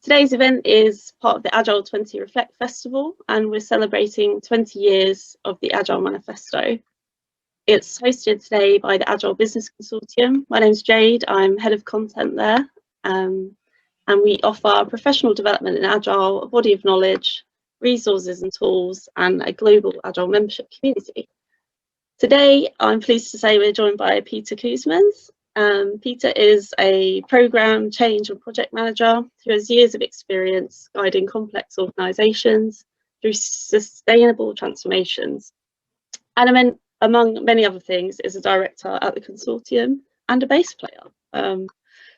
Today's event is part of the Agile20Reflect Festival, and we're celebrating 20 years of the Agile Manifesto. It's hosted today by the Agile Business Consortium. My name's Jade, I'm head of content there, and we offer professional development in Agile, a body of knowledge, resources and tools, and a global Agile membership community. Today, I'm pleased to say we're joined by Peter Coesmans. Peter is a program, change and project manager who has years of experience guiding complex organizations through sustainable transformations. And among many other things, is a director at the consortium and a bass player.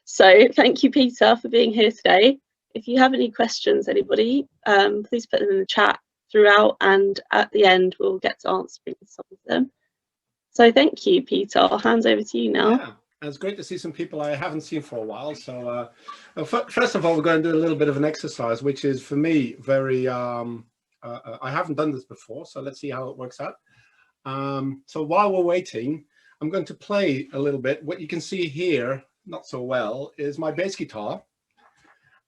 So thank you, Peter, for being here today. If you have any questions, anybody, please put them in the chat throughout, and at the end, we'll get to answering some of them. So thank you, Peter. I'll hand over to you now. Yeah, it's great to see some people I haven't seen for a while. So first of all, we're going to do a little bit of an exercise, which is for me very, I haven't done this before, so let's see how it works out. So while we're waiting, I'm going to play a little bit. What you can see here, not so well, is my bass guitar.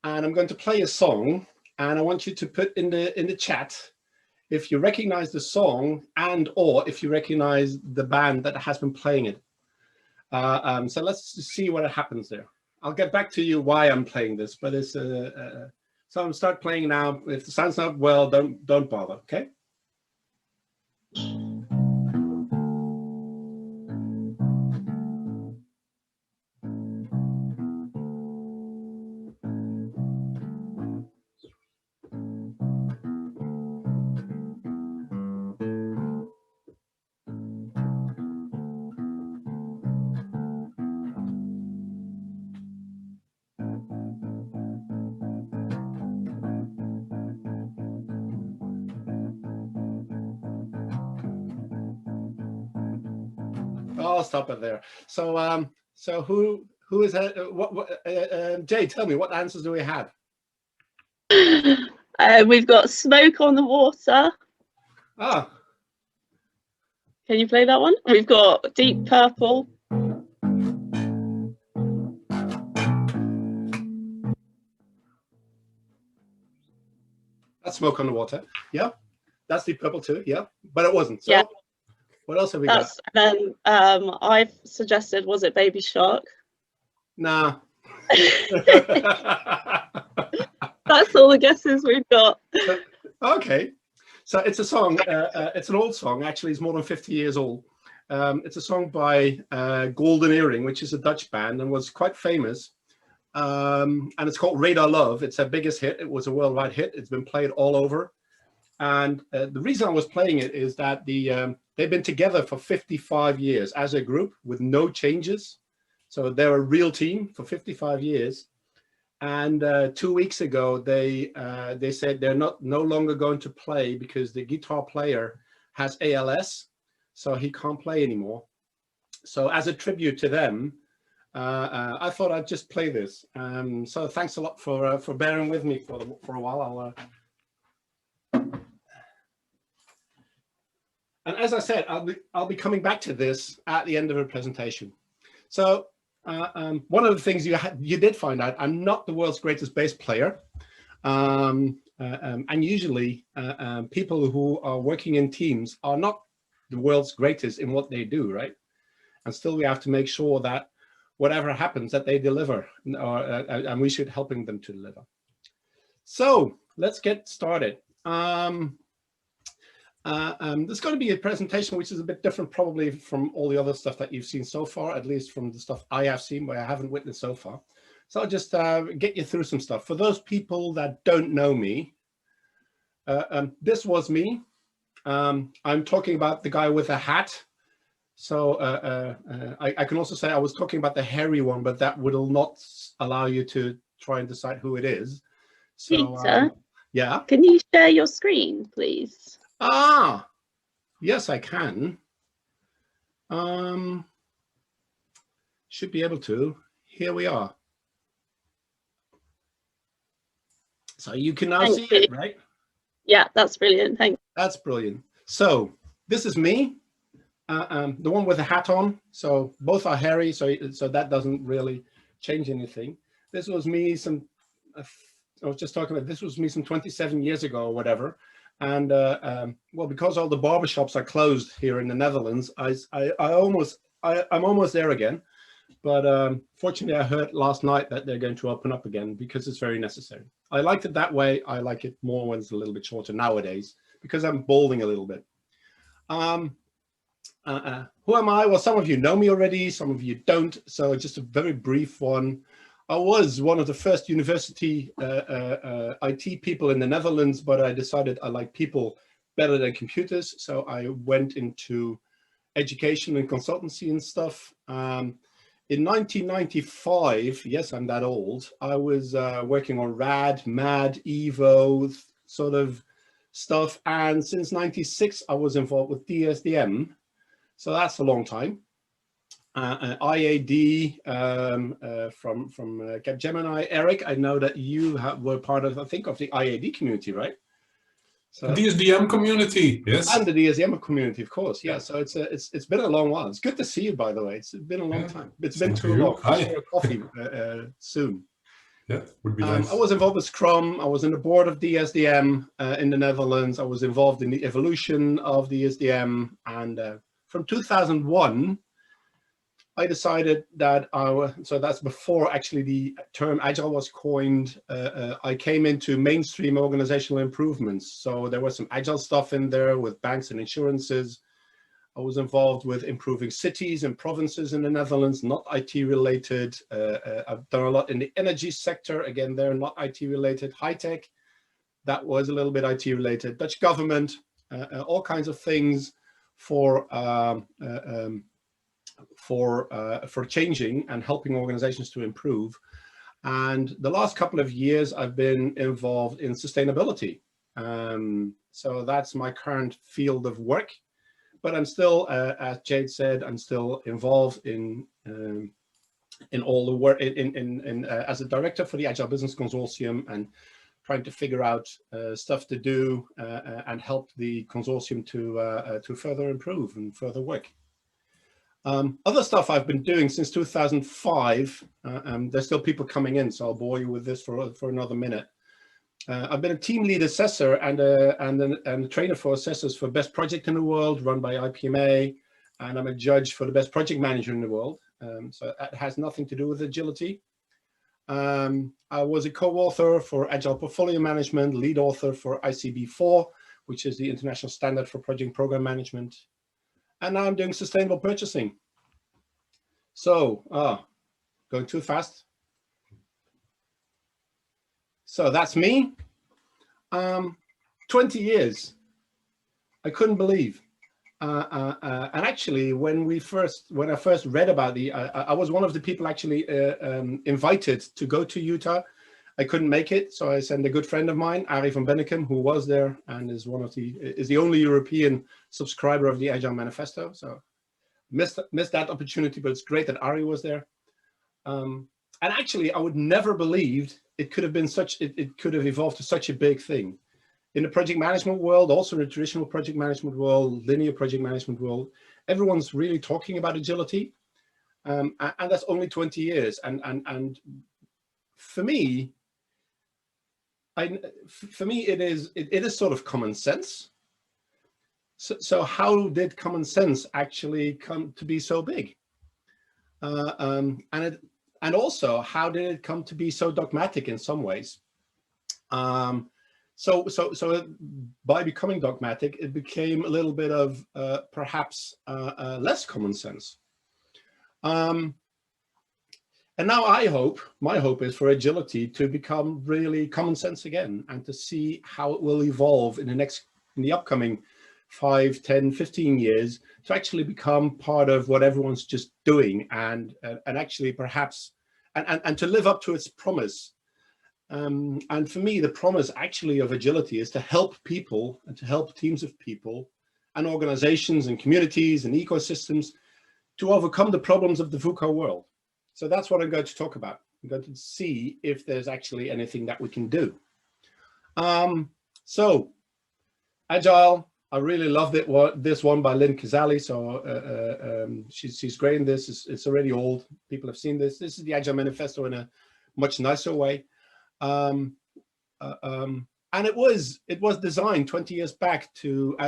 And I'm going to play a song, and I want you to put in the chat if you recognize the song and or if you recognize the band that has been playing it. So let's see what happens there. I'll get back to you why I'm playing this, but it's so I'm start playing now. If the sound's not well, don't bother, okay? I'll stop it there. So so who is Jay, tell me, what answers do we have? We've got Smoke on the Water. Ah, can you play that one? We've got Deep Purple. that's Smoke on the Water. Yeah, that's Deep Purple too. Yeah, but it wasn't. So Yeah. What else have we got? Then I've suggested, was it Baby Shark? Nah. That's all the guesses we've got. Okay, so it's a song. It's an old song. Actually, it's more than 50 years old. It's a song by Golden Earring, which is a Dutch band and was quite famous. And it's called Radar Love. It's their biggest hit. It was a worldwide hit. It's been played all over. And the reason I was playing it is that they've been together for 55 years as a group with no changes. So they're a real team for 55 years. And 2 weeks ago, they said they're no longer going to play because the guitar player has ALS, so he can't play anymore. So as a tribute to them, I thought I'd just play this. So thanks a lot for bearing with me for a while. And as I said, I'll be coming back to this at the end of the presentation. So one of the things you did find out, I'm not the world's greatest bass player. And usually people who are working in teams are not the world's greatest in what they do, right? And still we have to make sure that whatever happens, that they deliver, and we should helping them to deliver. So let's get started. There's going to be a presentation which is a bit different probably from all the other stuff that you've seen so far, at least from the stuff I have seen, but I haven't witnessed so far. So I'll just get you through some stuff. For those people that don't know me, this was me. I'm talking about the guy with a hat. So I can also say I was talking about the hairy one, but that will not allow you to try and decide who it is. So, Peter, yeah. Can you share your screen, please? Ah, yes, I can. Should be able to. Here we are. So you can now see it, right? Yeah, that's brilliant. Thanks. That's brilliant. So this is me, the one with the hat on. So both are hairy, so that doesn't really change anything. This was me was just talking about, this was me some 27 years ago or whatever. And well, because all the barbershops are closed here in the Netherlands, I'm almost there again. But fortunately, I heard last night that they're going to open up again because it's very necessary. I liked it that way. I like it more when it's a little bit shorter nowadays because I'm balding a little bit. Who am I? Well, some of you know me already, some of you don't. So just a very brief one. I was one of the first university IT people in the Netherlands, but I decided I like people better than computers. So I went into education and consultancy and stuff. In 1995, yes, I'm that old, I was working on RAD, MAD, EVO sort of stuff. And since 96, I was involved with DSDM. So that's a long time. IAD from Capgemini. Eric, I know that you were part of, I think, of the IAD community, right? So, the DSDM community, yes. And the DSDM community, of course, yeah. So it's been a long while. It's good to see you, by the way. It's been a long time. It's been too long. Hi. For a coffee soon. Yeah, would be nice. I was involved with Scrum. I was in the board of DSDM in the Netherlands. I was involved in the evolution of DSDM, and from 2001. I decided that so that's before actually the term Agile was coined. I came into mainstream organizational improvements. So there was some Agile stuff in there with banks and insurances. I was involved with improving cities and provinces in the Netherlands, not IT related. I've done a lot in the energy sector. Again, they're not IT related. High tech, that was a little bit IT related. Dutch government, all kinds of things for changing and helping organizations to improve. And the last couple of years, I've been involved in sustainability. So that's my current field of work. But I'm still, as Jade said, I'm still involved in all the work as a director for the Agile Business Consortium and trying to figure out stuff to do and help the consortium to further improve and further work. Other stuff I've been doing since 2005, there's still people coming in, so I'll bore you with this for another minute. I've been a team lead assessor and a trainer for assessors for best project in the world run by IPMA, and I'm a judge for the best project manager in the world. So that has nothing to do with agility. I was a co-author for Agile Portfolio Management, lead author for ICB4, which is the international standard for project program management. And now I'm doing sustainable purchasing. So, going too fast. So that's me. 20 years. I couldn't believe. And actually, when I first read about I was one of the people actually invited to go to Utah. I couldn't make it, so I sent a good friend of mine, Arie van Bennekom, who was there and is the only European subscriber of the Agile Manifesto. So missed that opportunity, but it's great that Arie was there. And actually, I would never believed it could have been it could have evolved to such a big thing. In the project management world, also in the traditional project management world, linear project management world, everyone's really talking about agility, and that's only 20 years. And for me, it is sort of common sense. So how did common sense actually come to be so big? And also, how did it come to be so dogmatic in some ways? So by becoming dogmatic, it became a little bit of perhaps less common sense. And now my hope is for agility to become really common sense again and to see how it will evolve in the upcoming 5, 10, 15 years to actually become part of what everyone's just doing and actually perhaps, and to live up to its promise. And for me, the promise actually of agility is to help people and to help teams of people and organizations and communities and ecosystems to overcome the problems of the VUCA world. So that's what I'm going to talk about. I'm going to see if there's actually anything that we can do. So Agile, I really loved this one by Lynn Kazali. So she's great in this. It's already old. People have seen this. This is the Agile Manifesto in a much nicer way. And it was designed 20 years back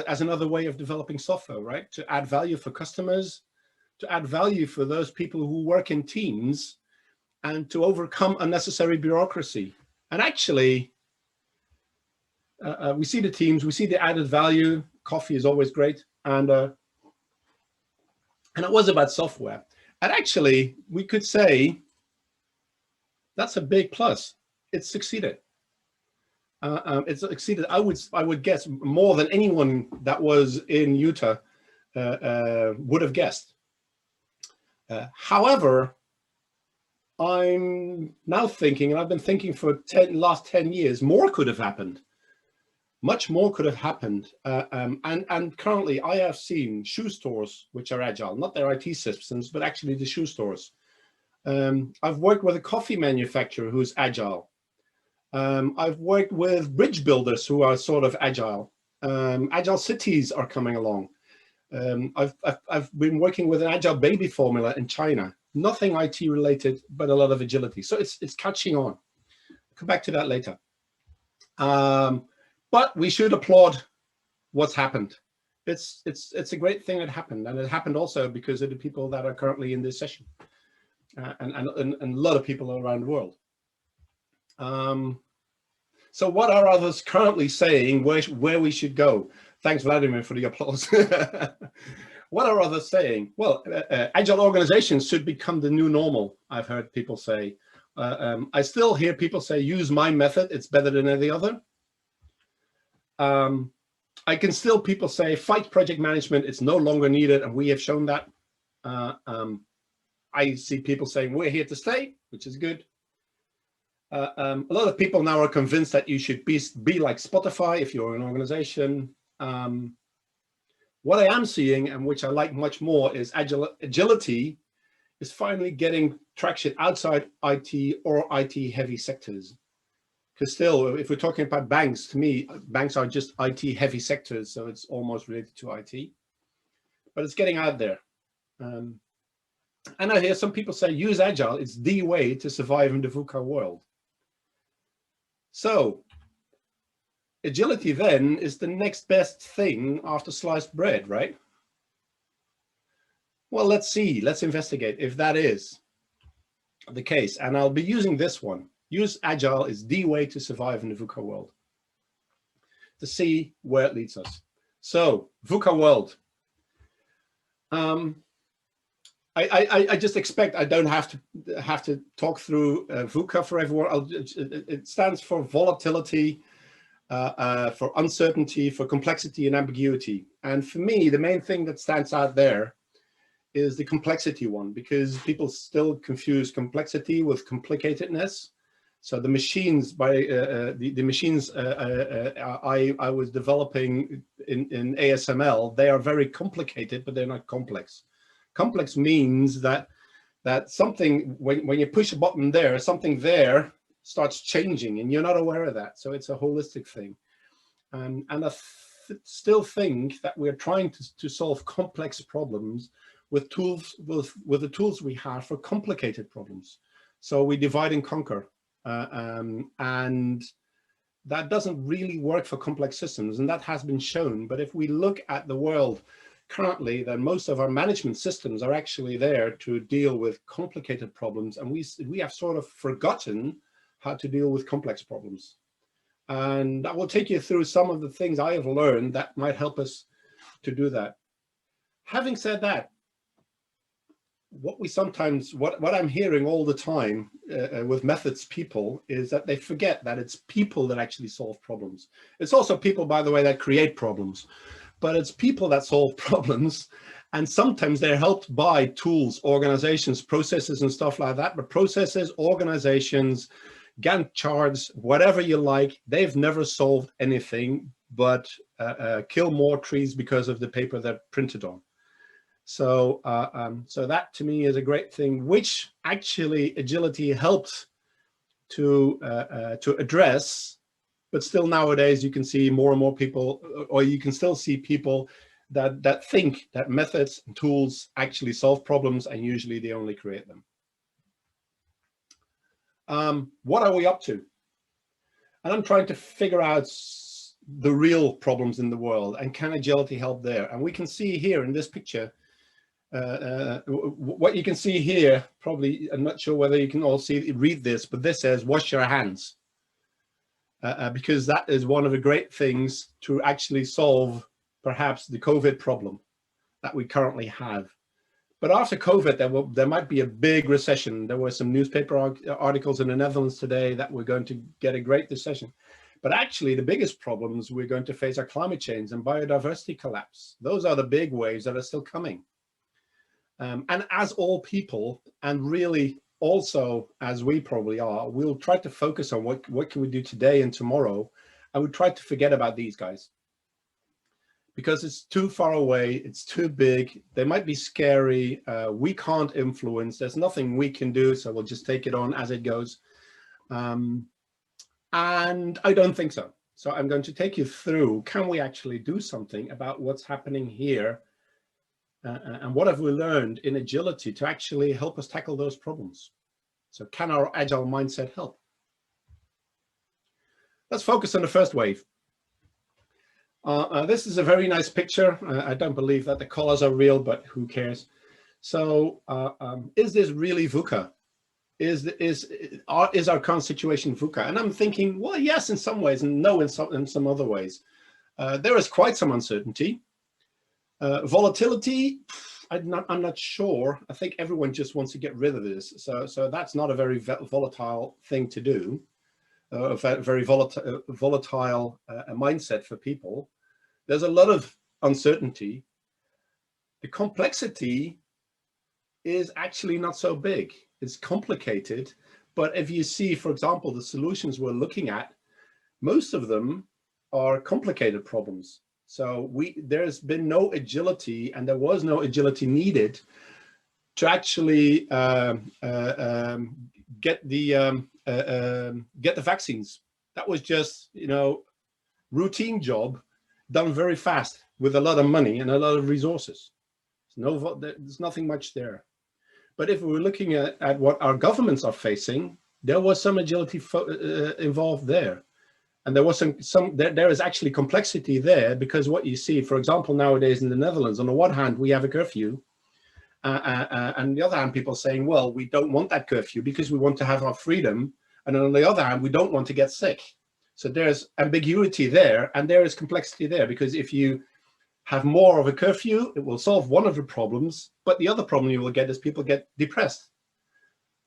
as another way of developing software, right? To add value for customers, to add value for those people who work in teams, and to overcome unnecessary bureaucracy. And actually, we see the teams, we see the added value. Coffee is always great, and it was about software. And actually, we could say that's a big plus. It's succeeded. It's succeeded. I would guess more than anyone that was in Utah would have guessed. However, I'm now thinking, and I've been thinking for last 10 years, more could have happened. Much more could have happened. And currently I have seen shoe stores which are agile, not their IT systems, but actually the shoe stores. I've worked with a coffee manufacturer who's agile. I've worked with bridge builders who are sort of agile. Agile cities are coming along. I've been working with an agile baby formula in China. Nothing IT related, but a lot of agility. So it's catching on. I'll come back to that later. But we should applaud what's happened. It's a great thing that happened, and it happened also because of the people that are currently in this session, and a lot of people around the world. So what are others currently saying where we should go? Thanks, Vladimir, for the applause. What are others saying? Well, agile organizations should become the new normal, I've heard people say. I still hear people say, use my method, it's better than any other. I can still people say, fight project management, it's no longer needed, and we have shown that. I see people saying, we're here to stay, which is good. A lot of people now are convinced that you should be like Spotify if you're an organization. What I am seeing, and which I like much more, is agility is finally getting traction outside IT or IT heavy sectors. Because still, if we're talking about banks, to me, banks are just IT heavy sectors, so it's almost related to IT. But it's getting out there. And I hear some people say, use Agile, it's the way to survive in the VUCA world. So, agility then is the next best thing after sliced bread, right? Well, let's see, let's investigate if that is the case. And I'll be using this one. Use Agile is the way to survive in the VUCA world, to see where it leads us. So, VUCA world. I just expect I don't have to talk through VUCA for everyone. It stands for volatility, for uncertainty, for complexity and ambiguity. And for me, the main thing that stands out there is the complexity one, because people still confuse complexity with complicatedness. So the machines, the machines I was developing in ASML, they are very complicated, but they're not complex. Complex means that something, when you push a button there, something there starts changing and you're not aware of that. So it's a holistic thing. And I still think that we're trying to solve complex problems with tools, with the tools we have for complicated problems. So we divide and conquer. And that doesn't really work for complex systems, and that has been shown. But if we look at the world currently, then most of our management systems are actually there to deal with complicated problems, and we have sort of forgotten how to deal with complex problems. And I will take you through some of the things I have learned that might help us to do that. Having said that, what I'm hearing all the time with methods people is that they forget that it's people that actually solve problems. It's also people, by the way, that create problems, but it's people that solve problems. And sometimes they're helped by tools, organizations, processes and stuff like that. But processes, organizations, Gantt charts, whatever you like, they've never solved anything but kill more trees because of the paper they're printed on. So, so that to me is a great thing, which actually agility helps to address. But still nowadays you can see more and more people, or you can still see people that think that methods and tools actually solve problems, and usually they only create them. What are we up to? And I'm trying to figure out the real problems in the world, and can agility help there? And we can see here in this picture, what you can see here, probably, I'm not sure whether you can all read this, but this says, wash your hands. Because that is one of the great things to actually solve perhaps the COVID problem that we currently have. But after COVID, there might be a big recession. There were some newspaper articles in the Netherlands today that we're going to get a great recession. But actually, the biggest problems we're going to face are climate change and biodiversity collapse. Those are the big waves that are still coming. And as all people, and really also as we probably are, we'll try to focus on what can we do today and tomorrow, and we try to forget about these guys. Because it's too far away, it's too big, they might be scary, we can't influence, there's nothing we can do, so we'll just take it on as it goes. And I don't think so. So I'm going to take you through, can we actually do something about what's happening here? And what have we learned in agility to actually help us tackle those problems? So can our agile mindset help? Let's focus on the first wave. This is a very nice picture. I don't believe that the colors are real, but who cares? So is this really VUCA? Is our current situation VUCA? And I'm thinking, well, yes, in some ways, and no, in some other ways. There is quite some uncertainty. Volatility, I'm not sure. I think everyone just wants to get rid of this. So that's not a very volatile thing to do. A very volatile mindset for people. There's a lot of uncertainty. The complexity is actually not so big. It's complicated, but if you see, for example, the solutions we're looking at, most of them are complicated problems. So there's been no agility, and there was no agility needed to actually get the vaccines. That was just, routine job done very fast with a lot of money and a lot of resources. There's nothing much there. But if we're looking at what our governments are facing, there was some agility involved there. And there was there is actually complexity there, because what you see, for example, nowadays in the Netherlands, on the one hand, we have a curfew. And on the other hand, people are saying, well, we don't want that curfew because we want to have our freedom. And on the other hand, we don't want to get sick. So there's ambiguity there, and there is complexity there, because if you have more of a curfew, it will solve one of the problems, but the other problem you will get is people get depressed.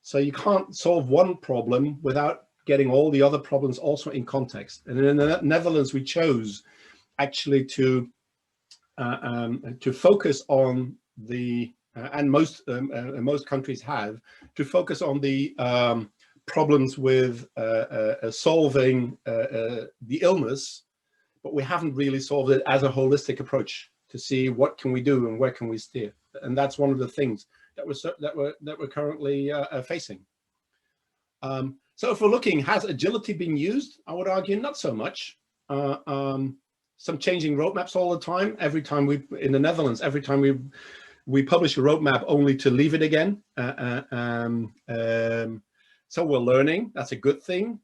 So you can't solve one problem without getting all the other problems also in context. And in the Netherlands, we chose actually to focus on the, and most countries have, to focus on the problems with solving the illness, but we haven't really solved it as a holistic approach to see what can we do and where can we steer. And that's one of the things that we're currently facing. So if we're looking, has agility been used? I would argue not so much. Some changing roadmaps all the time. Every time in the Netherlands, every time we publish a roadmap only to leave it again. So we're learning, that's a good thing.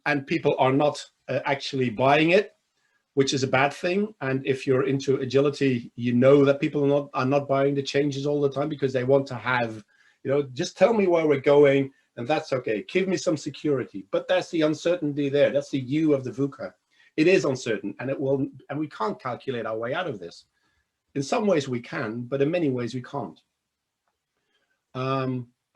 And people are not actually buying it, which is a bad thing. And if you're into agility, you know that people are not buying the changes all the time, because they want to have, just tell me where we're going, and that's okay. Give me some security. But that's the uncertainty there. That's the U of the VUCA. It is uncertain, and and we can't calculate our way out of this. In some ways we can, but in many ways we can't.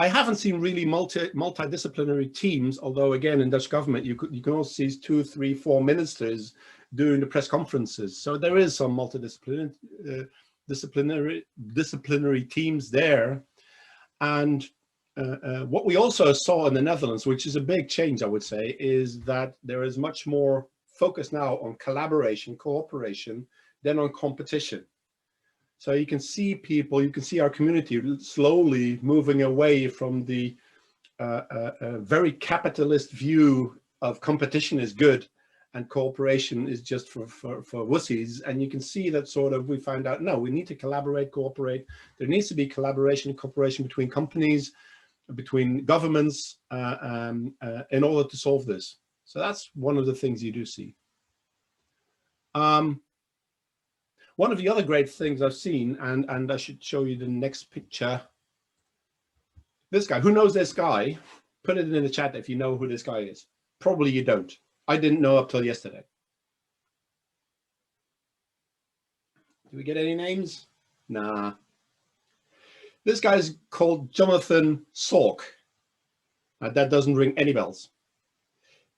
I haven't seen really multidisciplinary teams, although again in Dutch government you can also see 2, 3, 4 ministers doing the press conferences. So there is some multidisciplinary disciplinary teams there. And what we also saw in the Netherlands, which is a big change, I would say, is that there is much more focus now on collaboration, cooperation, than on competition. So you can see people, you can see our community slowly moving away from the very capitalist view of competition is good and cooperation is just for wussies. And you can see that sort of, we found out, no, we need to collaborate, cooperate. There needs to be collaboration and cooperation between companies, between governments, in order to solve this. So that's one of the things you do see. One of the other great things I've seen, and I should show you the next picture. This guy, who knows this guy? Put it in the chat if you know who this guy is. Probably you don't. I didn't know up till yesterday. Do we get any names? Nah. This guy's called Jonathan Salk. That doesn't ring any bells.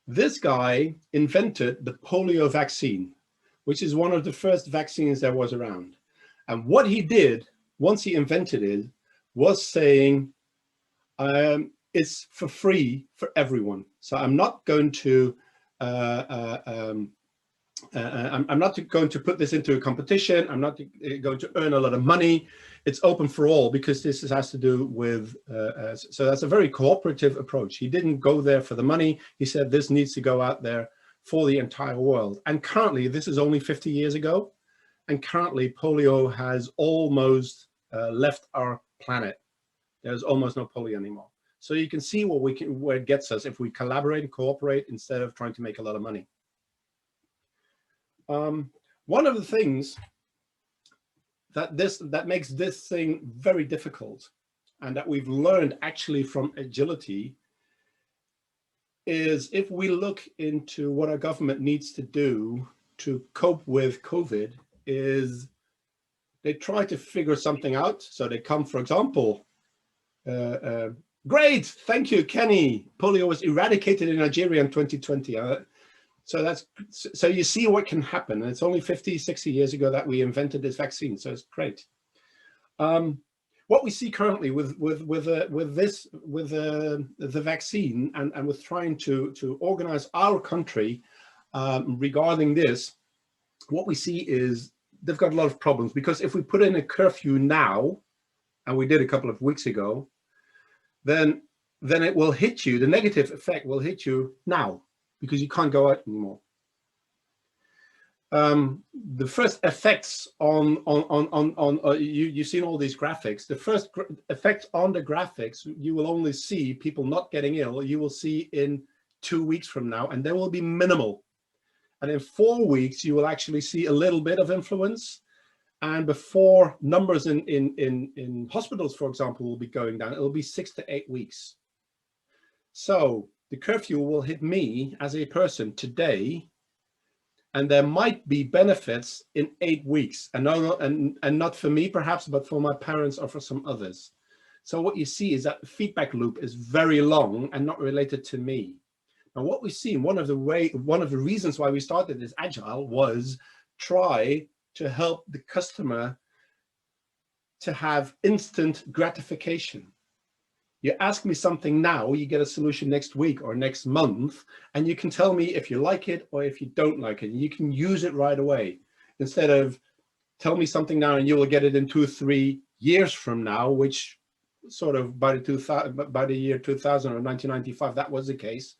This guy invented the polio vaccine, which is one of the first vaccines that was around. And what he did once he invented it was saying, it's for free for everyone. So I'm not going to I'm not going to put this into a competition. I'm not going to earn a lot of money. It's open for all, because this has to do with, so that's a very cooperative approach. He didn't go there for the money. He said this needs to go out there for the entire world. And currently, this is only 50 years ago. And currently polio has almost left our planet. There's almost no polio anymore. So you can see what where it gets us if we collaborate and cooperate instead of trying to make a lot of money. One of the things that makes this thing very difficult, and that we've learned actually from agility, is if we look into what our government needs to do to cope with COVID, is they try to figure something out. So they come, for example, great, thank you, Kenny. Polio was eradicated in Nigeria in 2020. So you see what can happen. And it's only 50, 60 years ago that we invented this vaccine. So it's great. What we see currently with the vaccine and with trying to organize our country regarding this, what we see is they've got a lot of problems, because if we put in a curfew now, and we did a couple of weeks ago, then it will hit you. The negative effect will hit you now, because you can't go out anymore. The first effects you've seen all these graphics. The first effect on the graphics, you will only see people not getting ill. You will see in 2 weeks from now, and they will be minimal. And in 4 weeks, you will actually see a little bit of influence. And before numbers in hospitals, for example, will be going down, it'll be 6 to 8 weeks. So the curfew will hit me as a person today, and there might be benefits in 8 weeks, and not for me perhaps, but for my parents or for some others. So what you see is that the feedback loop is very long and not related to me. Now, what we see, one of the reasons why we started this Agile was try to help the customer to have instant gratification. You ask me something now, you get a solution next week or next month, and you can tell me if you like it or if you don't like it. You can use it right away, instead of tell me something now and you will get it in 2 or 3 years from now, which sort of by the year 2000 or 1995, that was the case.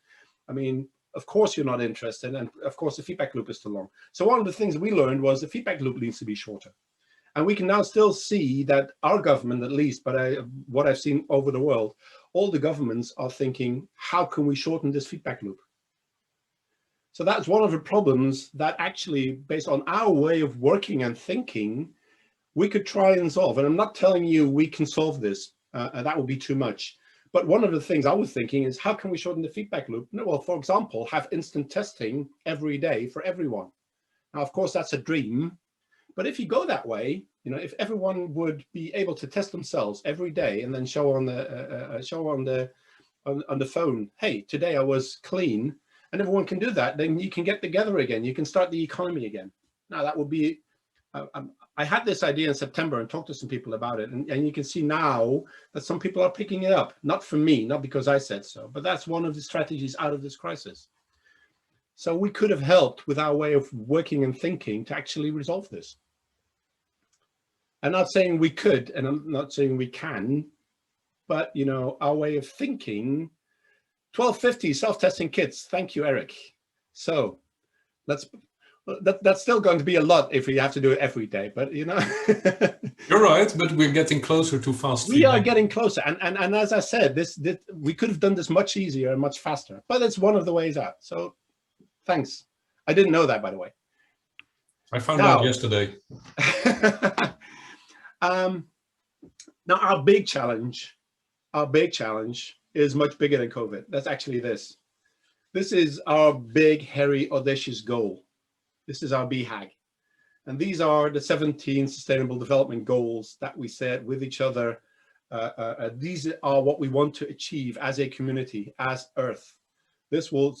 I mean, of course you're not interested, and of course the feedback loop is too long. So one of the things we learned was the feedback loop needs to be shorter. And we can now still see that our government, at least, but what I've seen over the world, all the governments are thinking, how can we shorten this feedback loop? So that's one of the problems that actually, based on our way of working and thinking, we could try and solve. And I'm not telling you we can solve this, that would be too much. But one of the things I was thinking is, how can we shorten the feedback loop? Well, for example, have instant testing every day for everyone. Now, of course, that's a dream. But if you go that way, you know, if everyone would be able to test themselves every day and then show on the phone, hey, today I was clean, and everyone can do that, then you can get together again. You can start the economy again. Now that would be, I had this idea in September and talked to some people about it, and you can see now that some people are picking it up. Not from me, not because I said so, but that's one of the strategies out of this crisis. So we could have helped with our way of working and thinking to actually resolve this. I'm not saying we could, and I'm not saying we can, but, you know, our way of thinking. 1250 self-testing kits. Thank you, Eric. So that's still going to be a lot if we have to do it every day, but, you know. You're right, but we're getting closer to fast. We are getting closer. And as I said, we could have done this much easier and much faster, but it's one of the ways out. So Thanks. I didn't know that, by the way. I found out yesterday. Now our big challenge is much bigger than COVID. That's actually this. This is our big, hairy, audacious goal. This is our BHAG. And these are the 17 Sustainable Development Goals that we set with each other. These are what we want to achieve as a community, as Earth. This will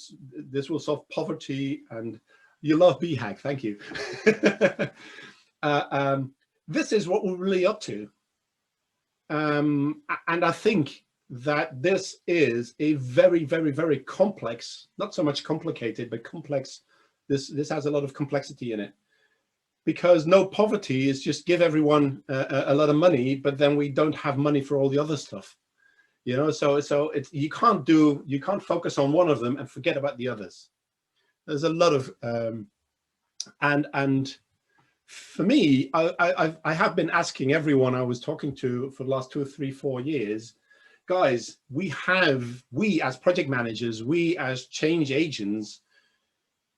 solve poverty, and you love BHAG, thank you. This is what we're really up to. And I think that this is a very, very, very complex, not so much complicated, but complex. This has a lot of complexity in it. Because no poverty is just give everyone a lot of money, but then we don't have money for all the other stuff. You know, so it's, you can't focus on one of them and forget about the others. There's a lot of and for me, I have been asking everyone I was talking to for the last 2 or 3, 4 years, guys, we as project managers, we as change agents,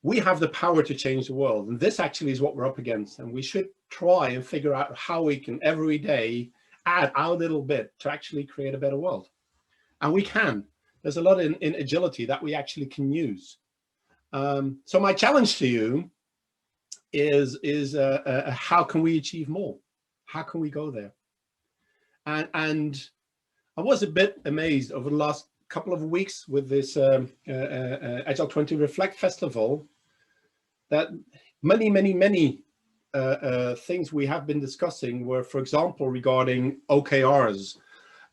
we have the power to change the world. And this actually is what we're up against. And we should try and figure out how we can every day add our little bit to actually create a better world. And we can. There's a lot in agility that we actually can use. So my challenge to you is how can we achieve more? How can we go there? And I was a bit amazed over the last couple of weeks with this Agile20Reflect festival, that many things we have been discussing were, for example, regarding OKRs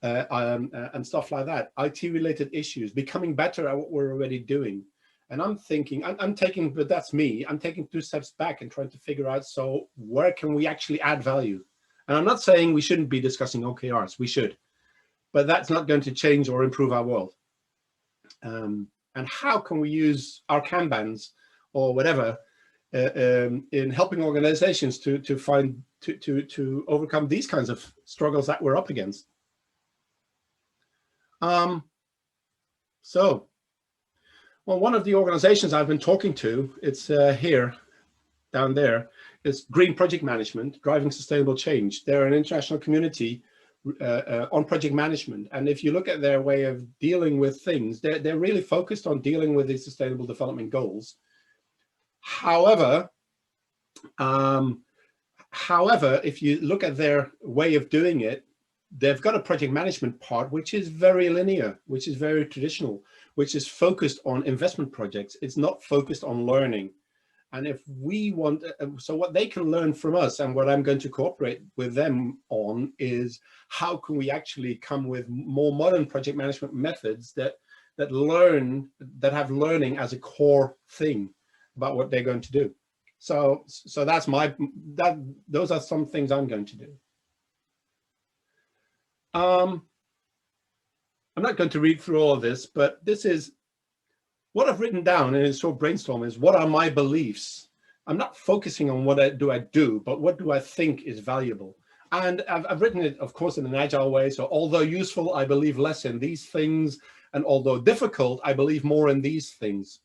and stuff like that, IT related issues, becoming better at what we're already doing. And I'm thinking, but that's me, I'm taking 2 steps back and trying to figure out, so where can we actually add value? And I'm not saying we shouldn't be discussing OKRs, we should. But that's not going to change or improve our world. And how can we use our Kanbans or whatever in helping organizations to overcome these kinds of struggles that we're up against? Well, one of the organizations I've been talking to, it's down there, is Green Project Management, Driving Sustainable Change. They're an international community on project management, and if you look at their way of dealing with things, they're really focused on dealing with the Sustainable Development Goals. However, if you look at their way of doing it, they've got a project management part which is very linear, which is very traditional, which is focused on investment projects. It's not focused on learning. And if we want, so what they can learn from us, and what I'm going to cooperate with them on, is how can we actually come with more modern project management methods that have learning as a core thing about what they're going to do. So that's those are some things I'm going to do. I'm not going to read through all of this, but this is what I've written down in a short brainstorm. Is what are my beliefs? I'm not focusing on what I do, but what do I think is valuable? And I've written it, of course, in an agile way. So although useful, I believe less in these things. And although difficult, I believe more in these things.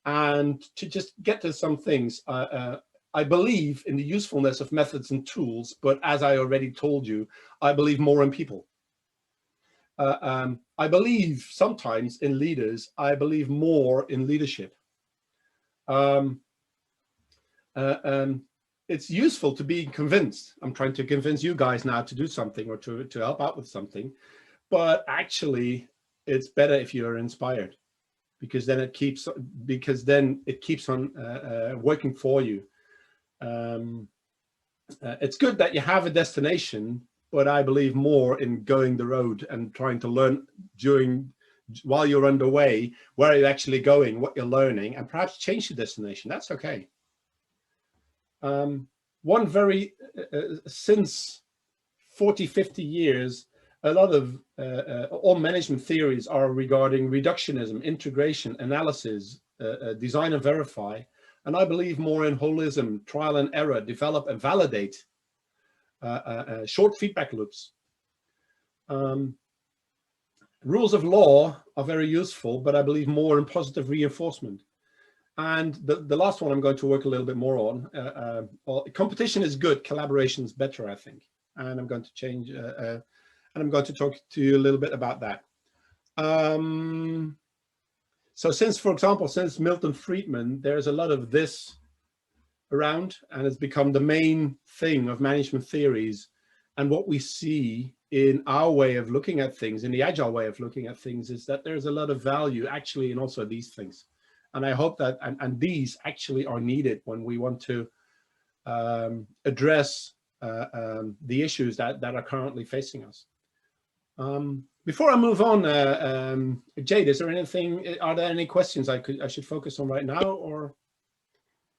And to just get to some things, I believe in the usefulness of methods and tools, but as I already told you, I believe more in people. I believe sometimes in leaders, I believe more in leadership. It's useful to be convinced. I'm trying to convince you guys now to do something or to help out with something, but actually it's better if you're inspired, because then it keeps on working for you. It's good that you have a destination, but I believe more in going the road and trying to learn while you're underway, where you're actually going, what you're learning, and perhaps change the destination. That's okay. Since 40, 50 years, a lot of all management theories are regarding reductionism, integration, analysis, design and verify. And I believe more in holism, trial and error, develop and validate, short feedback loops. Rules of law are very useful, but I believe more in positive reinforcement. And the last one I'm going to work a little bit more on. Competition is good, collaboration is better, I think. And I'm going to change, and I'm going to talk to you a little bit about that. So since, for example, since Milton Friedman, there's a lot of this around, and it's become the main thing of management theories. And what we see in our way of looking at things, in the Agile way of looking at things, is that there's a lot of value actually in also these things. And I hope that, and these actually are needed when we want to address the issues that are currently facing us. Before I move on, Jade, is there anything, are there any questions I should focus on right now, or?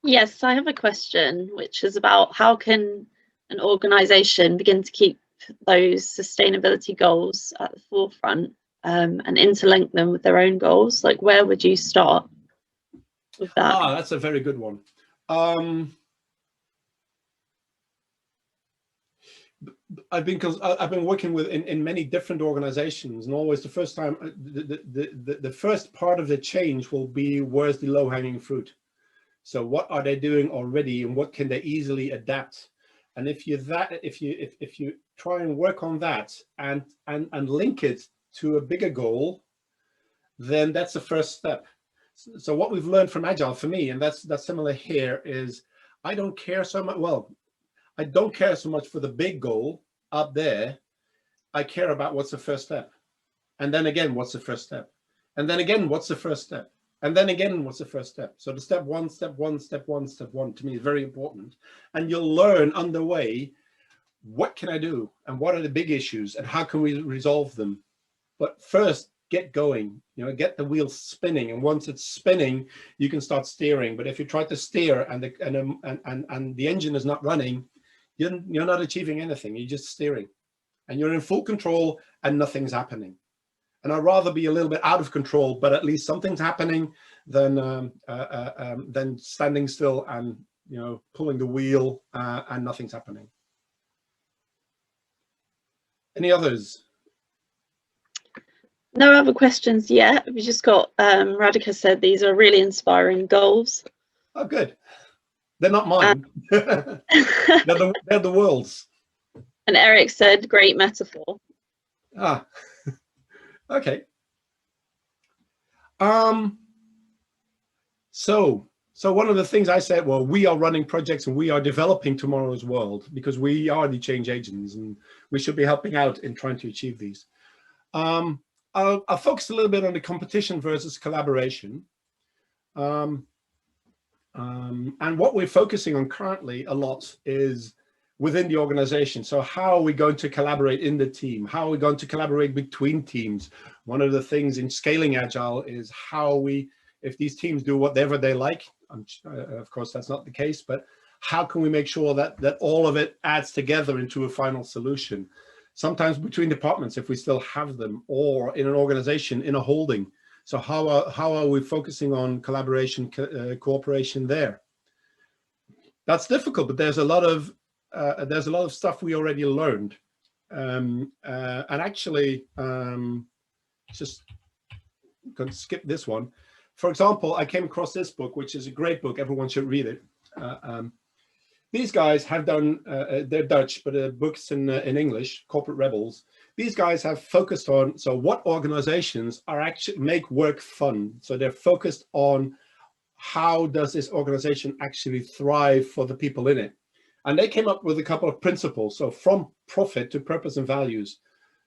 Yes, I have a question, which is about how can an organization begin to keep those sustainability goals at the forefront and interlink them with their own goals? Like, where would you start with that? Ah, that's a very good one. I've been working with in many different organizations, and always the first time, the first part of the change will be, where's the low-hanging fruit? So what are they doing already, and what can they easily adapt? And if you try and work on that and link it to a bigger goal, then that's the first step. So what we've learned from Agile, for me, and that's similar here, is I don't care so much. Well, I don't care so much for the big goal up there. I care about what's the first step. And then again, what's the first step? And then again, what's the first step? And then again, what's the first step? So the step one, to me is very important. And you'll learn on the way, what can I do? And what are the big issues? And how can we resolve them? But first, get going, get the wheel spinning. And once it's spinning, you can start steering. But if you try to steer and the engine is not running, you're not achieving anything. You're just steering. And you're in full control and nothing's happening. And I'd rather be a little bit out of control, but at least something's happening than standing still and pulling the wheel and nothing's happening. Any others? No other questions yet. We just got Radhika said these are really inspiring goals. Oh, good. They're not mine. They're the world's. And Eric said, great metaphor. Ah. Okay. So one of the things I said, well, we are running projects and we are developing tomorrow's world because we are the change agents and we should be helping out in trying to achieve these. I'll focus a little bit on the competition versus collaboration. And what we're focusing on currently a lot is within the organization. So how are we going to collaborate in the team? How are we going to collaborate between teams? One of the things in scaling Agile is how if these teams do whatever they like, of course that's not the case, but how can we make sure that all of it adds together into a final solution? Sometimes between departments, if we still have them, or in an organization, in a holding. So how are we focusing on collaboration, cooperation there? That's difficult, but there's a lot of stuff we already learned, and actually, just going to skip this one. For example, I came across this book, which is a great book. Everyone should read it. These guys have done, they're Dutch, but the book's in English, Corporate Rebels. These guys have focused on, so what organizations are actually make work fun. So they're focused on how does this organization actually thrive for the people in it. And they came up with a couple of principles. So from profit to purpose and values,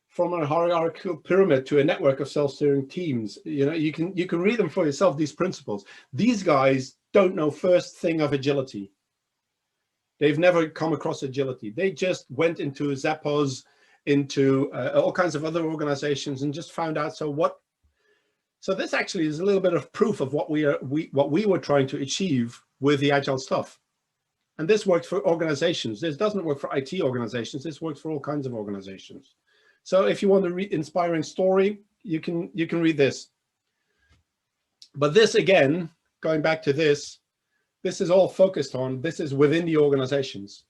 from a hierarchical pyramid to a network of self-steering teams. You can read them for yourself, these principles. These guys don't know first thing of agility. They've never come across agility. They just went into Zappos, into all kinds of other organizations and just found out, so this actually is a little bit of proof of what we were trying to achieve with the Agile stuff. And this works for organizations. This doesn't work for IT organizations. This works for all kinds of organizations. So if you want a inspiring story, you can read this. But this, again, going back to this is all focused on, this is within the organizations.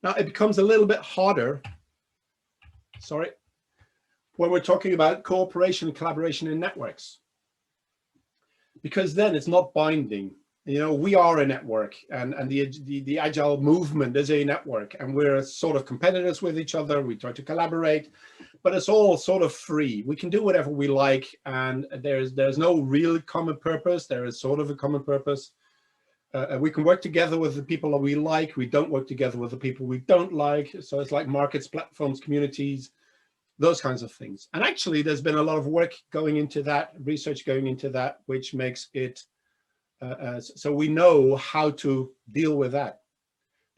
Now it becomes a little bit harder, when we're talking about cooperation, collaboration in networks. because then it's not binding. You know, we are a network, and the Agile movement is a network, and we're sort of competitors with each other. We try to collaborate, but it's all sort of free. We can do whatever we like, and there's no real common purpose. There is sort of a common purpose. We can work together with the people that we like. We don't work together with the people we don't like. So it's like markets, platforms, communities, those kinds of things. And actually, there's been a lot of work going into that, research going into that, which makes it so we know how to deal with that.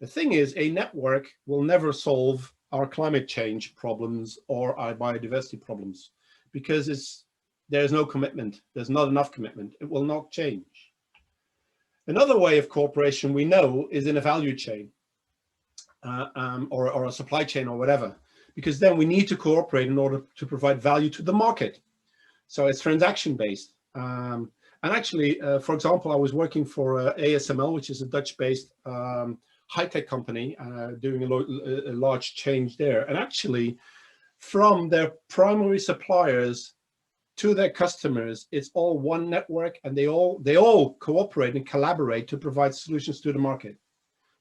The thing is, a network will never solve our climate change problems or our biodiversity problems, because there's no commitment. There's not enough commitment. It will not change. Another way of cooperation we know is in a value chain or a supply chain or whatever, because then we need to cooperate in order to provide value to the market. So it's transaction based. And actually, for example, I was working for ASML, which is a Dutch-based high-tech company, doing a large change there. And actually, from their primary suppliers to their customers, it's all one network, and they all cooperate and collaborate to provide solutions to the market.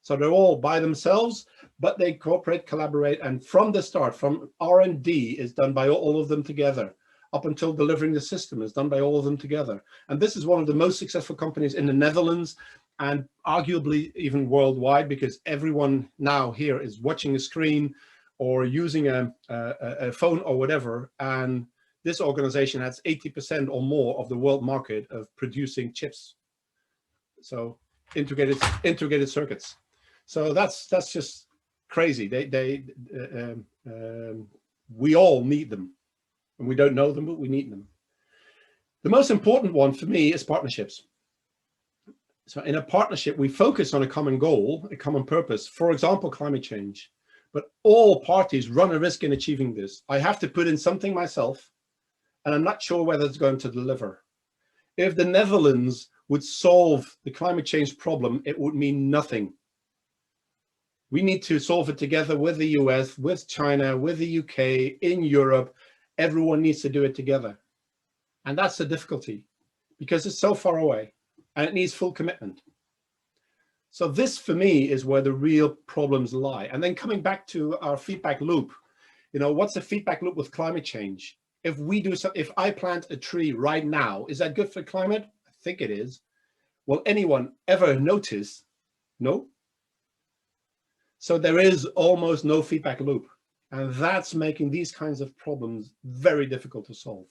So they're all by themselves, but they cooperate, collaborate, and from the start, from R&D is done by all of them together, up until delivering the system is done by all of them together. And this is one of the most successful companies in the Netherlands, and arguably even worldwide, because everyone now here is watching a screen or using a phone or whatever. And this organization has 80% or more of the world market of producing chips. So integrated circuits. So that's just crazy. We all need them. And we don't know them, but we need them. The most important one for me is partnerships. So in a partnership, we focus on a common goal, a common purpose, for example, climate change. But all parties run a risk in achieving this. I have to put in something myself, and I'm not sure whether it's going to deliver. If the Netherlands would solve the climate change problem, it would mean nothing. We need to solve it together with the US, with China, with the UK, in Europe. Everyone needs to do it together. And that's the difficulty, because it's so far away and it needs full commitment. So this, for me, is where the real problems lie. And then coming back to our feedback loop, you know, what's the feedback loop with climate change? If we do so, if I plant a tree right now, is that good for climate? I think it is. Will anyone ever notice? No. So there is almost no feedback loop. And that's making these kinds of problems very difficult to solve.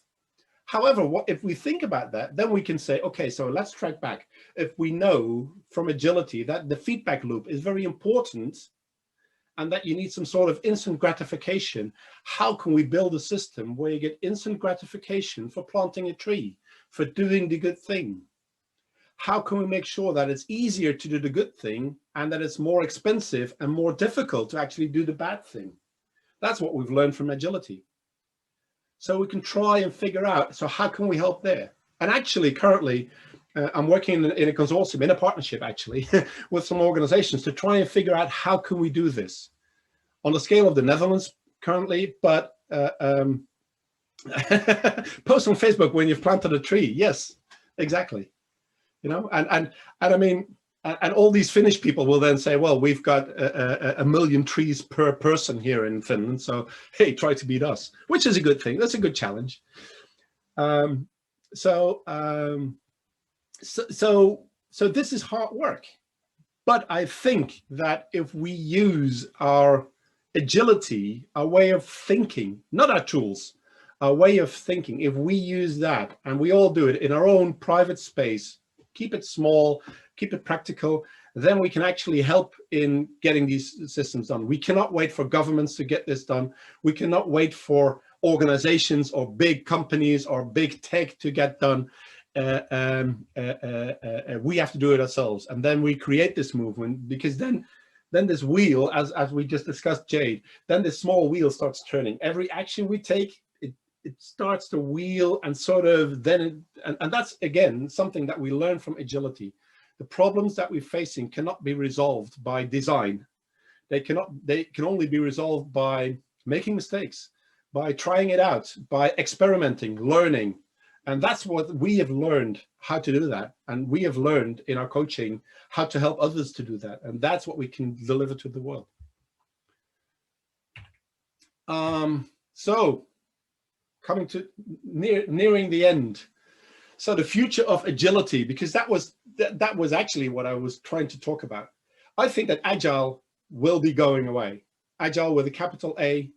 However, if we think about that, then we can say, okay, so let's track back. If we know from agility that the feedback loop is very important and that you need some sort of instant gratification, how can we build a system where you get instant gratification for planting a tree, for doing the good thing? How can we make sure that it's easier to do the good thing and that it's more expensive and more difficult to actually do the bad thing? That's what we've learned from agility. So we can try and figure out, so how can we help there? And actually, currently, I'm working in a consortium, in a partnership, actually, with some organizations to try and figure out how can we do this on the scale of the Netherlands currently, but post on Facebook when you've planted a tree. Yes, exactly. You know, and I mean, and all these Finnish people will then say, well, we've got a million trees per person here in Finland, so hey, try to beat us, which is a good thing. That's a good challenge. So this is hard work. But I think that if we use our agility, our way of thinking, not our tools, our way of thinking, if we use that and we all do it in our own private space, keep it small, keep it practical, then we can actually help in getting these systems done. We cannot wait for governments to get this done. We cannot wait for organizations or big companies or big tech to get done. We have to do it ourselves. And then we create this movement, because then this wheel, as we just discussed, Jade, then this small wheel starts turning. Every action we take, it starts to wheel, and sort of then, and that's again something that we learn from agility. The problems that we're facing cannot be resolved by design. They can only be resolved by making mistakes, by trying it out, by experimenting, learning, And that's what we have learned how to do that. And we have learned in our coaching how to help others to do that. And that's what we can deliver to the world. So coming to nearing the end. So the future of agility, because that was actually what I was trying to talk about. I think that Agile will be going away. Agile with a capital A,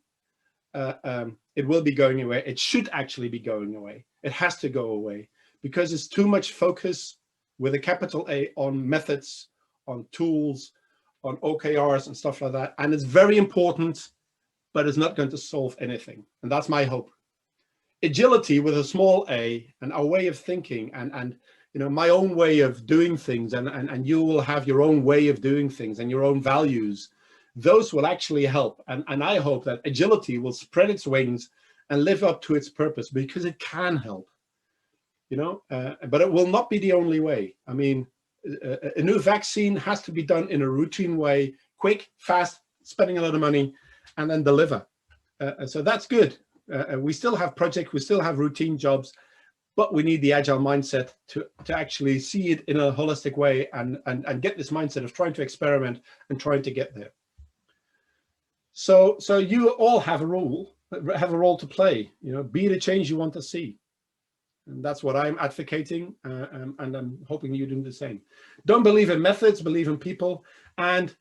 it will be going away. It should actually be going away. It has to go away because it's too much focus with a capital A on methods, on tools, on OKRs and stuff like that. And it's very important, but it's not going to solve anything. And that's my hope. Agility with a small a, and our way of thinking, and you know, my own way of doing things, and you will have your own way of doing things and your own values. Those will actually help. And I hope that agility will spread its wings and live up to its purpose, because it can help, you know, but it will not be the only way. I mean, a new vaccine has to be done in a routine way, quick, fast, spending a lot of money, and then deliver. So that's good. We still have projects, we still have routine jobs, but we need the agile mindset to actually see it in a holistic way and get this mindset of trying to experiment and trying to get there. So you all have a role to play, you know, be the change you want to see. And that's what I'm advocating, and I'm hoping you do the same. Don't believe in methods, believe in people, and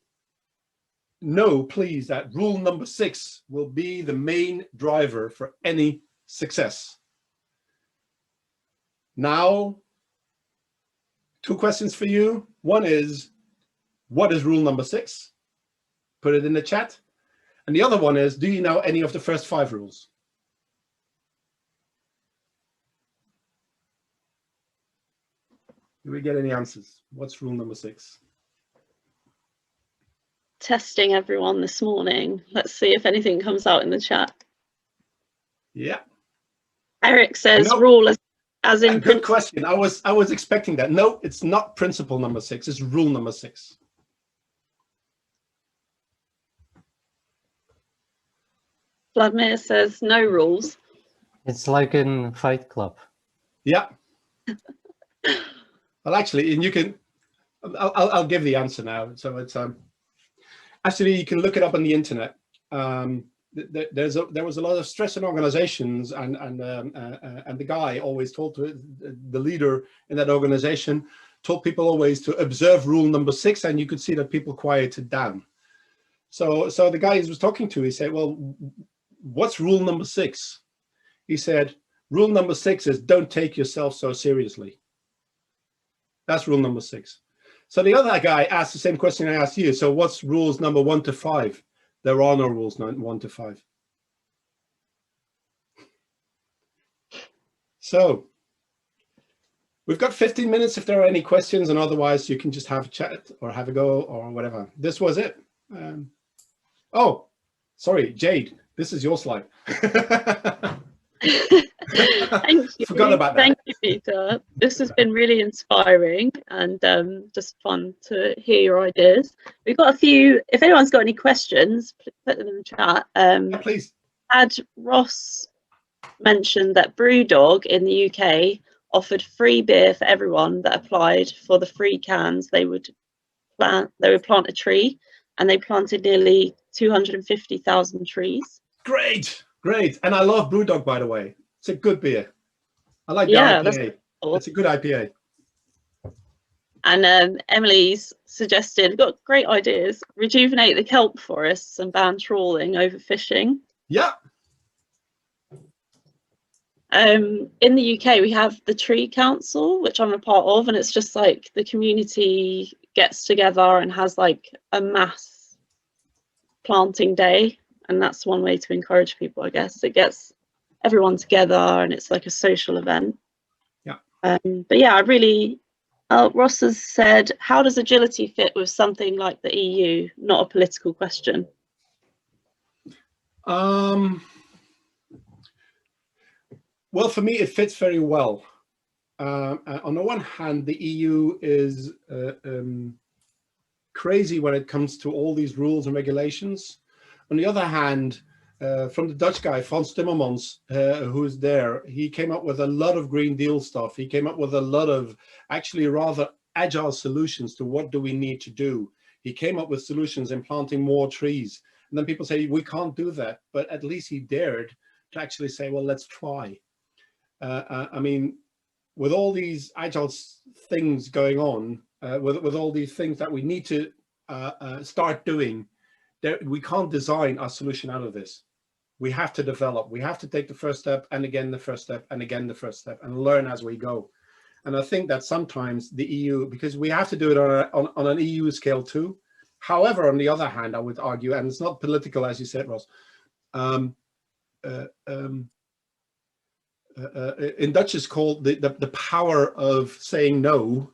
know, please, that rule number 6 will be the main driver for any success. Now, 2 questions for you. One is, what is rule number 6? Put it in the chat. And the other one is, do you know any of the first 5 rules? Do we get any answers? What's rule number 6? Testing everyone this morning. Let's see if anything comes out in the chat. Yeah. Eric says no, rule as in good question. I was expecting that. No, it's not principle number 6. It's rule number 6. Vladimir says no rules. It's like in Fight Club. Yeah. Well, actually, and you can. I'll give the answer now. So it's actually, you can look it up on the internet. There was a lot of stress in organizations, and the guy always told the leader in that organization told people always to observe rule number 6, and you could see that people quieted down. So the guy he was talking to, he said, "Well, what's rule number 6?" He said, "Rule number 6 is don't take yourself so seriously." That's rule number 6. So the other guy asked the same question I asked you. So what's rules number 1 to 5? There are no rules 1 to 5. So we've got 15 minutes if there are any questions, and otherwise you can just have a chat or have a go or whatever. This was it. Oh, sorry, Jade, this is your slide. Thank you. Forgot about that. Thank you, Peter. This has been really inspiring and just fun to hear your ideas. We've got a few. If anyone's got any questions, put them in the chat. Yeah, please. Had Ross mentioned that Brewdog in the UK offered free beer for everyone that applied for the free cans. They would plant a tree, and they planted nearly 250,000 trees. Great. And I love Brewdog, by the way. It's a good beer. I like the IPA. That's cool. It's a good IPA. And Emily's suggested, got great ideas, rejuvenate the kelp forests and ban trawling, overfishing. Yeah. In the UK, we have the Tree Council, which I'm a part of, and it's just like the community gets together and has like a mass planting day. And that's one way to encourage people, I guess. It gets everyone together and it's like a social event. Yeah. But yeah, Ross has said, how does agility fit with something like the EU? Not a political question. Well, for me, it fits very well. On the one hand, the EU is crazy when it comes to all these rules and regulations. On the other hand, from the Dutch guy, Frans Timmermans, who's there. He came up with a lot of Green Deal stuff. He came up with a lot of actually rather agile solutions to what do we need to do. He came up with solutions in planting more trees. And then people say, we can't do that. But at least he dared to actually say, well, let's try. I mean, with all these agile things going on, with all these things that we need to start doing, we can't design our solution out of this. We have to develop. We have to take the first step, and again the first step, and again the first step, and learn as we go. And I think that sometimes the EU, because we have to do it on an EU scale too. However, on the other hand, I would argue, and it's not political, as you said, Ross, in Dutch is called the power of saying no.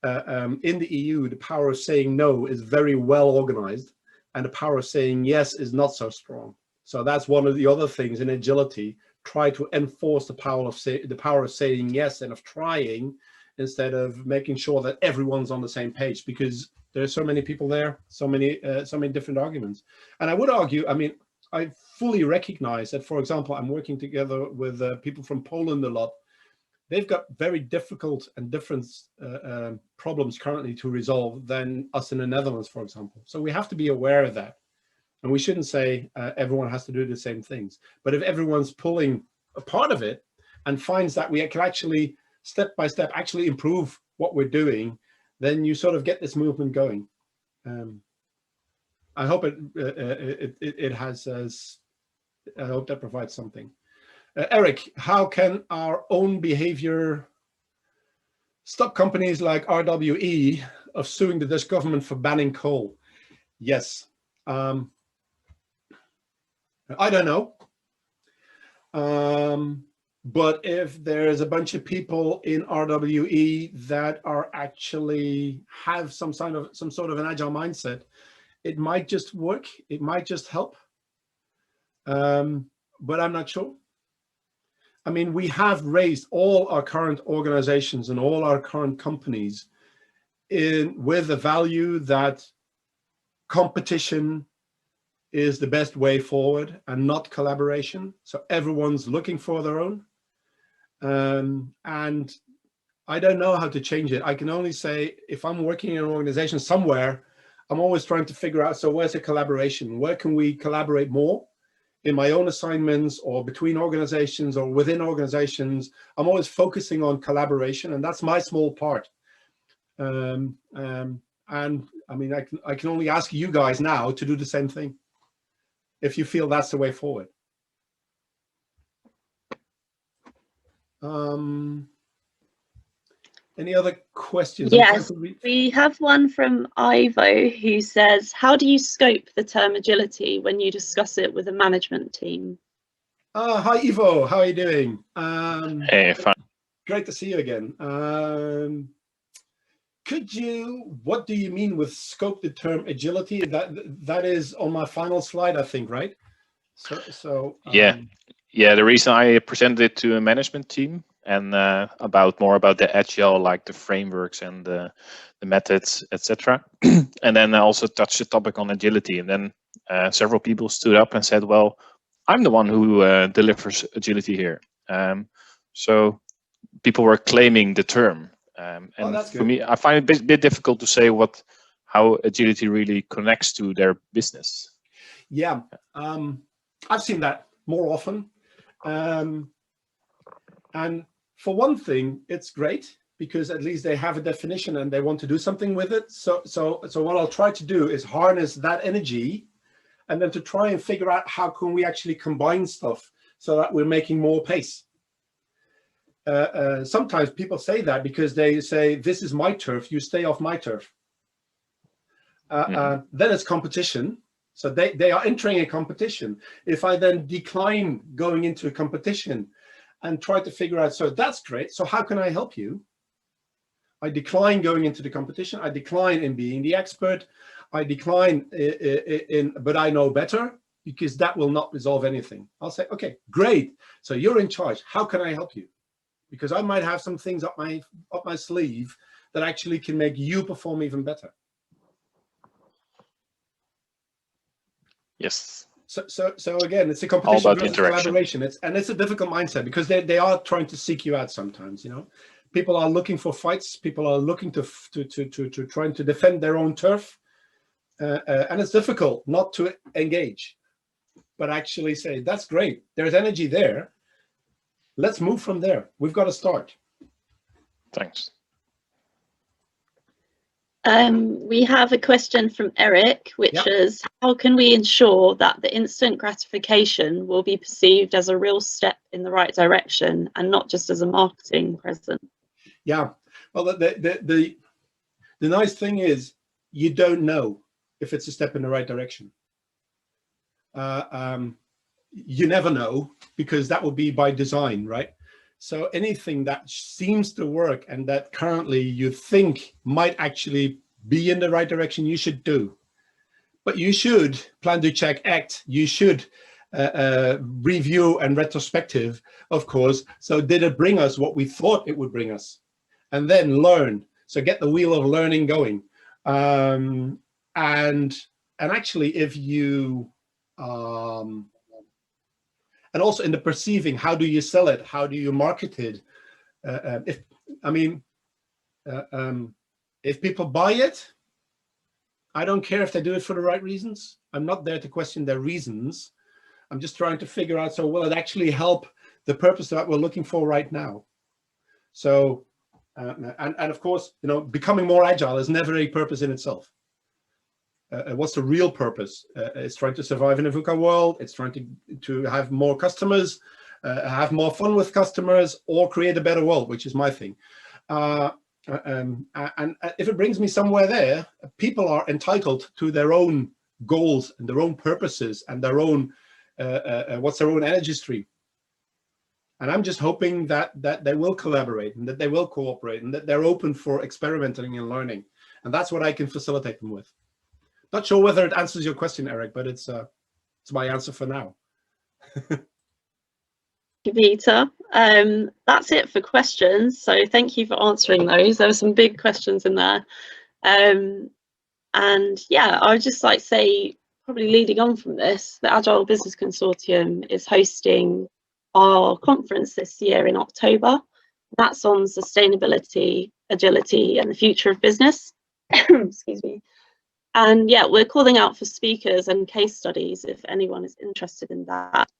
In the EU, the power of saying no is very well organized, and the power of saying yes is not so strong. So that's one of the other things in agility. Try to enforce the power of saying yes and of trying, instead of making sure that everyone's on the same page, because there's so many people there, so many different arguments. And I would argue, I mean, I fully recognize that, for example, I'm working together with people from Poland a lot. They've got very difficult and different problems currently to resolve than us in the Netherlands, for example. So we have to be aware of that. And we shouldn't say everyone has to do the same things. But if everyone's pulling a part of it and finds that we can actually, step by step, actually improve what we're doing, then you sort of get this movement going. I hope it has, I hope that provides something. Eric, how can our own behavior stop companies like RWE of suing the Dutch government for banning coal? Yes. I don't know. But if there's a bunch of people in RWE that are actually have some sort of an agile mindset, it might just work. It might just help. But I'm not sure. I mean, we have raised all our current organizations and all our current companies with the value that competition is the best way forward and not collaboration. So everyone's looking for their own. And I don't know how to change it. I can only say, if I'm working in an organization somewhere, I'm always trying to figure out, so where's the collaboration? Where can we collaborate more? In my own assignments, or between organizations, or within organizations, I'm always focusing on collaboration, and that's my small part. And I mean, I can only ask you guys now to do the same thing, if you feel that's the way forward. Any other questions? Yes, we have one from Ivo, who says, how do you scope the term agility when you discuss it with a management team? Hi, Ivo. How are you doing? Hey, fine. Great to see you again. What do you mean with scope the term agility? That is on my final slide, I think, right? Yeah. The reason I presented it to a management team and more about the agile, like the frameworks and the methods, etc. And then I also touched the topic on agility, and then several people stood up and said, well, I'm the one who delivers agility here. So people were claiming the term. And for me, I find it a bit difficult to say how agility really connects to their business. Yeah, I've seen that more often. And for one thing, it's great because at least they have a definition and they want to do something with it. So what I'll try to do is harness that energy, and then to try and figure out how can we actually combine stuff so that we're making more pace. Sometimes people say that because they say, this is my turf, you stay off my turf. Then it's competition. So they are entering a competition. If I then decline going into a competition and try to figure out, so that's great, so how can I help you? I decline going into the competition. I decline in being the expert. I decline but I know better, because that will not resolve anything. I'll say, okay, great. So you're in charge. How can I help you? Because I might have some things up my sleeve that actually can make you perform even better. Yes. So again, it's a competition about versus interaction. collaboration. It's a difficult mindset because they are trying to seek you out sometimes. You know, people are looking for fights. People are looking to trying to defend their own turf, and it's difficult not to engage, but actually say that's great. There's energy there. Let's move from there. We've got to start. Thanks. We have a question from Eric, which is, how can we ensure that the instant gratification will be perceived as a real step in the right direction and not just as a marketing present? Yeah, well, the nice thing is you don't know if it's a step in the right direction. You never know, because that will be by design, right? So anything that seems to work and that currently you think might actually be in the right direction, you should do. But you should plan, do, check, act. You should review and retrospective, of course. So did it bring us what we thought it would bring us? And then learn. So get the wheel of learning going. And actually, if you and also in the perceiving, how do you sell it? How do you market it? If people buy it, I don't care if they do it for the right reasons. I'm not there to question their reasons. I'm just trying to figure out, so will it actually help the purpose that we're looking for right now? So, and of course, you know, becoming more agile is never a purpose in itself. What's the real purpose? It's trying to survive in a VUCA world. It's trying to have more customers, have more fun with customers, or create a better world, which is my thing. And if it brings me somewhere there, people are entitled to their own goals and their own purposes and their own, what's their own energy stream. And I'm just hoping that they will collaborate and that they will cooperate and that they're open for experimenting and learning. And that's what I can facilitate them with. Not sure whether it answers your question, Eric, but it's my answer for now. Thank you, Peter. That's it for questions. So thank you for answering those. There were some big questions in there. And yeah, I would just like to say, probably leading on from this, the Agile Business Consortium is hosting our conference this year in October. That's on sustainability, agility, and the future of business. Excuse me. And yeah, we're calling out for speakers and case studies if anyone is interested in that.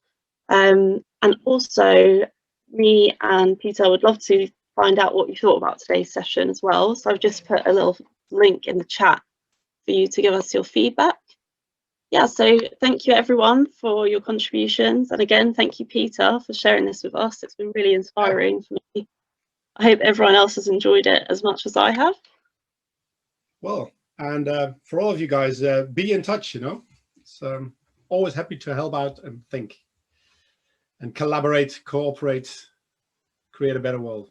And also, me and Peter would love to find out what you thought about today's session as well. So I've just put a little link in the chat for you to give us your feedback. Yeah, so thank you everyone for your contributions. And again, thank you, Peter, for sharing this with us. It's been really inspiring for me. I hope everyone else has enjoyed it as much as I have. Well, and for all of you guys, be in touch, you know. It's always happy to help out and think and collaborate, cooperate, create a better world.